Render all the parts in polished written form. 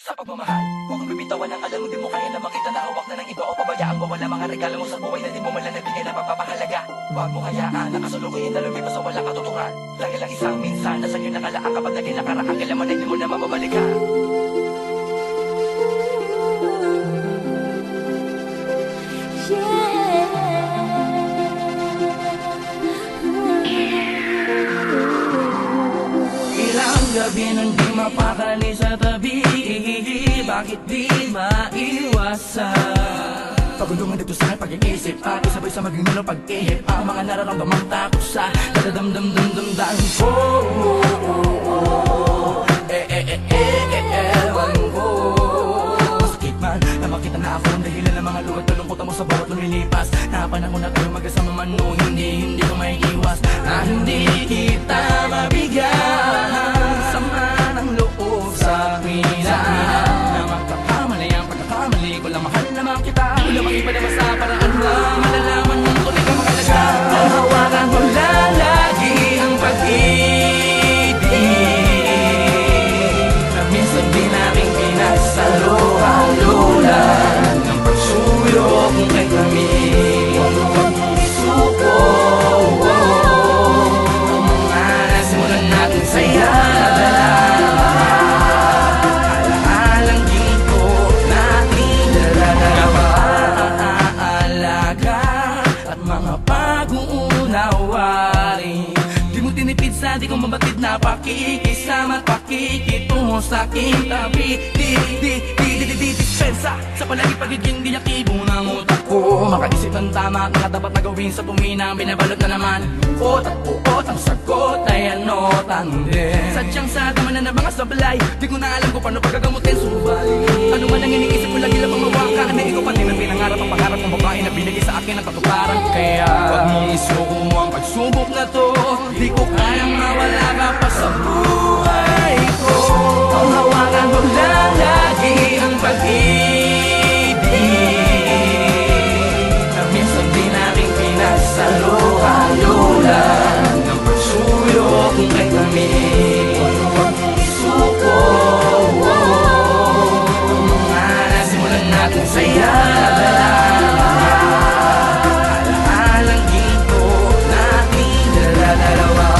Sa pagmamahal, huwag kang bibitawan ng alam mo di mo kaya na makita na hawak na ng iba o pabayaan mawala mga regalo mo sa buhay na di mo man lang nabigay na pagpapahalaga. Huwag mo hayaan na kasulukuyin na lumipas sa walang katuturan. Lagi lang isang minsan na sa'yo nakalaan kapag naging nakaraan kailan man ay di mo na mababalikan. Ilang gabi nang di mapakali sa tabi, bakit di maiwasan? Pagulungan dito sa pag-iisip at isabay sa maging nilo pag-ihip ang mga nararamdamang takot sa dadadamdamdamdamdam ko. Ewan ko. Masakit man na makita na ako ang dahilan ng mga lugat na lungkot mo sa bawat lumilipas. Na panahon na tayo magkasama man o hindi ko may iwas. Na hindi kita mabigyan sama ng loob sa akin na magkakamali ang pagkakamali ko lang mahal naman kita. Wala mang iba naman sa paraan na malalaman mong tuloy ka makalaga. Hawakan mo lang lagi ang pag-ibig na minsan din aking pinagsaluhan ng pagsuyo kung kay kami. Huwag mong isuko ang mga nasimulan natin saya. Alaalang ginto natin napaalaga at mga pag-uunawarin. Di mo tinipid sa di ko mabatid na pakikisama at pakikitungo sa aking tabi. Di dispensa sa palagi pagiging diaktibo ng utak ko. Makaisip ng tama at mga dapat na gawin sa tuwina. Binabalot na naman uot at uot. Ang sagot ay ano tandem. Sadyang sa tama na mga sablay. Di ko na alam kung paano pagkagamutin subalit. Ano man ang iniisip ko lagi lang mamawakan. Na ikaw pati ng pinangarap ang pangarap ng babae na binigay sa akin ang katuparan. Kaya wag mong isuko ang pagsubok na to. Di ko kayang mawala ka pa sa buhay ko. Ang hawakan mo lang lagi ang pag-ibig na minsan din aking pinagsaluhan ng pagsuyo kung kay kami. Huwag mong isuko ang mga nasimulan natin saya. Alaalang ginto nating dala-dalawa.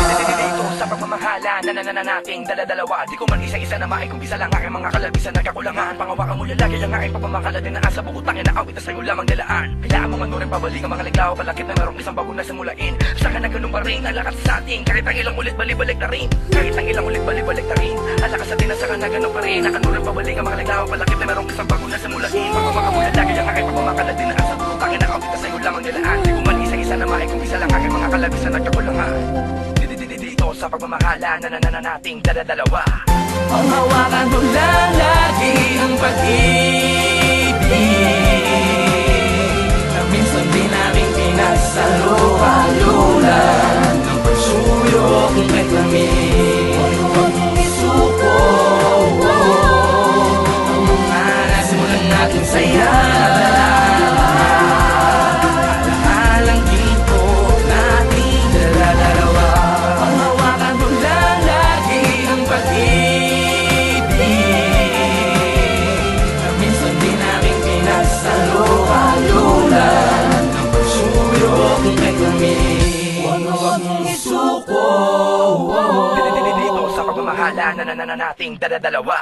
Sa pagmamahala na nating dala-dalawa. Di ko man isa-isa na maikumpisa lang aking mga kalabisan na kakulangan. Pangawakan mo yung lagi ang aking pagmamakala din na asa bukutangin na awit na sa'yo lamang nilaan. Kailangan mo man rin pabalik ang mga liglaw palakit na merong isang bago na simulain. Saka na ganun pa rin ang lakas sa ating kahit ang ilang ulit balibalik na rin. Kahit ang ilang ulit balibalik na rin ang lakas sa atin na saka na ganun pa rin. Naka rin pabalik ang mga liglaw palakit na merong isang bago na simulain. Pangawakan mo yung lagi ang aking pagmamakala din na asa bukutangin na awit na sa'yo lamang nilaan. Di ko man isa-isa na maikumpisa lang aking mga kalabisan na kakulangan. Sa pagmamahala na nating dala-dalawa. Ang hawakan mo lang lagi ang pag-ibig na minsan din aking pinagsaluhan ng pagsuyo kung kay kami. Huwag mong isuko ang mga nasimulan natin saya. Alaalang ginto nating dala-dalawa. Huwag mong isuko. Dito sa pagmamahala na nating dala-dalawa.